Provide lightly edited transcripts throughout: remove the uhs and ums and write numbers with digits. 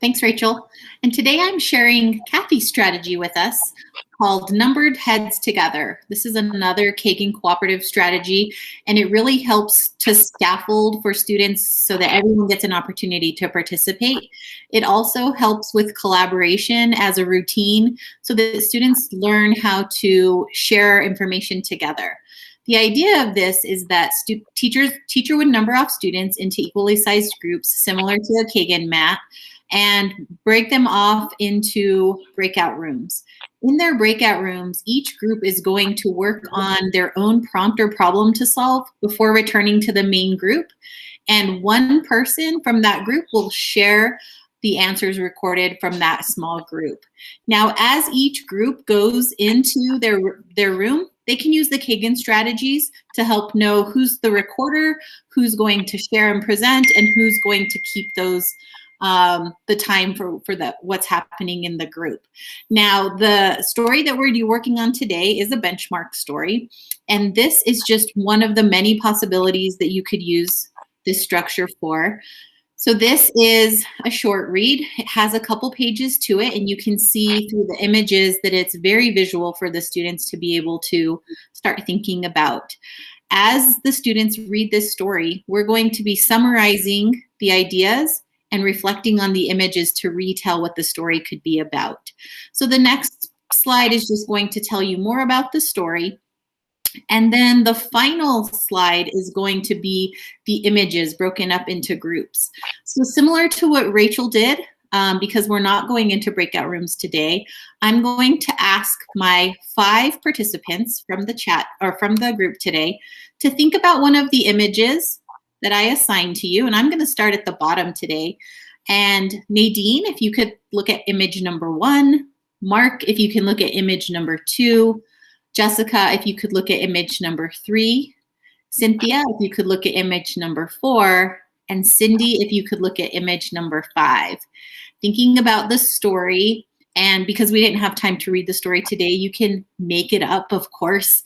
Thanks, Rachel. And today I'm sharing Kathy's strategy with us called Numbered Heads Together. This is another Kagan cooperative strategy, and it really helps to scaffold for students so that everyone gets an opportunity to participate. It also helps with collaboration as a routine so that students learn how to share information together. The idea of this is that teacher would number off students into equally sized groups similar to a Kagan mat, and break them off into breakout rooms. In their breakout rooms, each group is going to work on their own prompt or problem to solve before returning to the main group. And one person from that group will share the answers recorded from that small group. Now, as each group goes into their room, they can use the Kagan strategies to help know who's the recorder, who's going to share and present, and who's going to keep those the time for what's happening in the group. Now, the story that we're working on today is a benchmark story, and this is just one of the many possibilities that you could use this structure for. So this is a short read. It has a couple pages to it, and you can see through the images that it's very visual for the students to be able to start thinking about. As the students read this story, we're going to be summarizing the ideas and reflecting on the images to retell what the story could be about. So the next slide is just going to tell you more about the story. And then the final slide is going to be the images broken up into groups. So similar to what Rachel did, because we're not going into breakout rooms today, I'm going to ask my 5 participants from the chat or from the group today to think about one of the images that I assigned to you. And I'm going to start at the bottom today. And Nadine, if you could look at image number 1. Mark, if you can look at image number 2. Jessica, if you could look at image number 3. Cynthia, if you could look at image number 4. And Cindy, if you could look at image number 5. Thinking about the story, and because we didn't have time to read the story today, you can make it up, of course,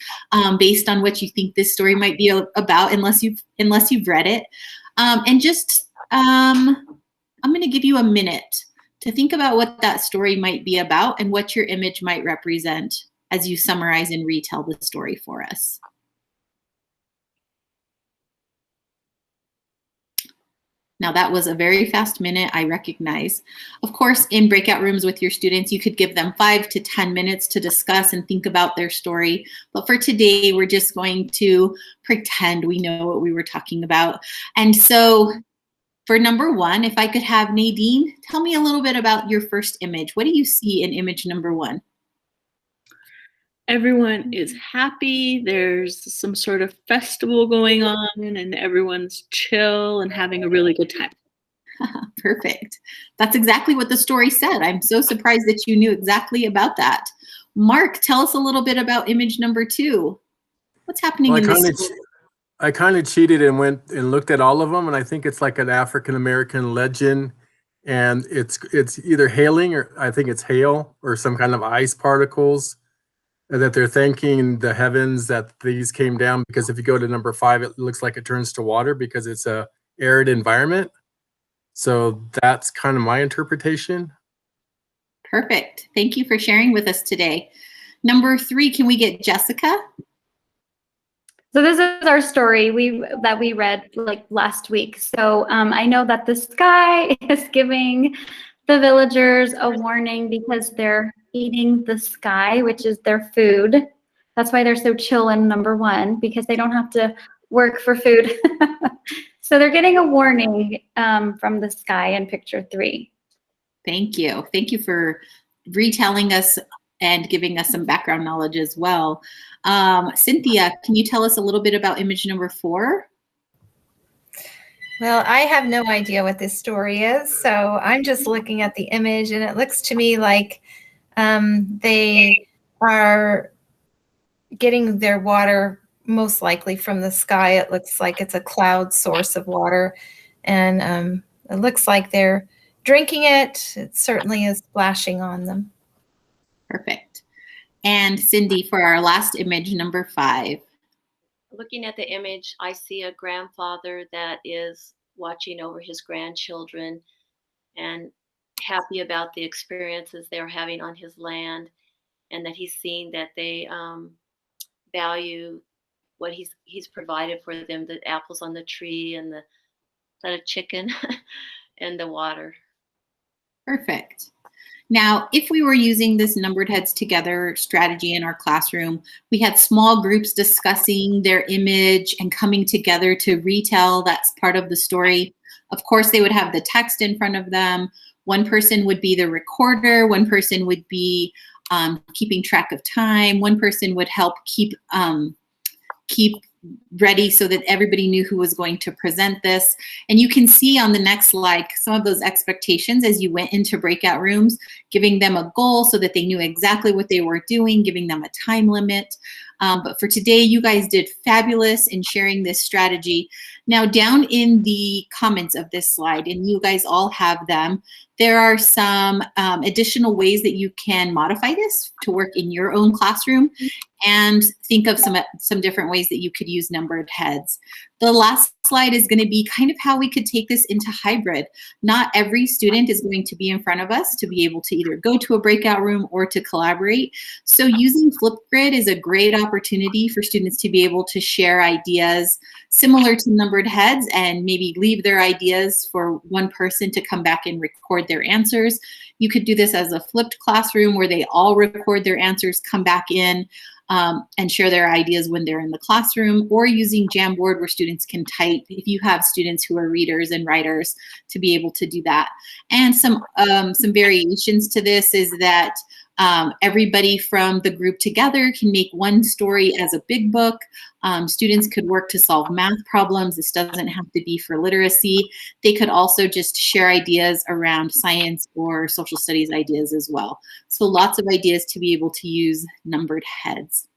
based on what you think this story might be about, unless you've read it. And just, I'm going to give you a minute to think about what that story might be about and what your image might represent as you summarize and retell the story for us. Now that was a very fast minute, I recognize. Of course, in breakout rooms with your students, you could give them 5 to 10 minutes to discuss and think about their story. But for today, we're just going to pretend we know what we were talking about. And so for number 1, if I could have Nadine, tell me a little bit about your first image. What do you see in image number 1? Everyone is happy. There's some sort of festival going on, and everyone's chill and having a really good time. Perfect. That's exactly what the story said. I'm so surprised that you knew exactly about that. Mark, tell us a little bit about image number 2. What's happening in this story? I kind of cheated and went and looked at all of them, and I think it's like an African-American legend, and it's either hailing, or I think it's hail or some kind of ice particles that they're thanking the heavens that these came down, because if you go to number 5, it looks like it turns to water because it's a arid environment. So that's kind of my interpretation. Perfect. Thank you for sharing with us today. Number 3, can we get Jessica? So this is our story that we read like last week. So I know that the sky is giving the villagers a warning because they're eating the sky, which is their food. That's why they're so chill in number 1, because they don't have to work for food. So they're getting a warning from the sky in picture 3. Thank you. Thank you for retelling us and giving us some background knowledge as well. Cynthia, can you tell us a little bit about image number 4? Well, I have no idea what this story is, so I'm just looking at the image, and it looks to me like they are getting their water most likely from the sky. It looks like it's a cloud source of water, and it looks like they're drinking it. It certainly is splashing on them. Perfect. And Cindy, for our last image, number 5. Looking at the image, I see a grandfather that is watching over his grandchildren, and happy about the experiences they're having on his land, and that he's seeing that they value what he's provided for them, the apples on the tree and the chicken and the water. Perfect. Now, if we were using this numbered heads together strategy in our classroom, we had small groups discussing their image and coming together to retell that's part of the story. Of course, they would have the text in front of them. One person would be the recorder. One person would be keeping track of time. One person would help keep ready so that everybody knew who was going to present this. And you can see on the next slide some of those expectations as you went into breakout rooms, giving them a goal so that they knew exactly what they were doing, giving them a time limit. But for today, you guys did fabulous in sharing this strategy. Now, down in the comments of this slide, and you guys all have them, there are some additional ways that you can modify this to work in your own classroom, and think of some different ways that you could use numbered heads. The last slide is going to be kind of how we could take this into hybrid. Not every student is going to be in front of us to be able to either go to a breakout room or to collaborate. So using Flipgrid is a great opportunity for students to be able to share ideas similar to numbered heads and maybe leave their ideas for one person to come back and record their answers. You could do this as a flipped classroom where they all record their answers, come back in, and share their ideas when they're in the classroom, or using Jamboard where students can type if you have students who are readers and writers to be able to do that. And some variations to this is that everybody from the group together can make one story as a big book. Students could work to solve math problems. This doesn't have to be for literacy. They could also just share ideas around science or social studies ideas as well. So lots of ideas to be able to use numbered heads.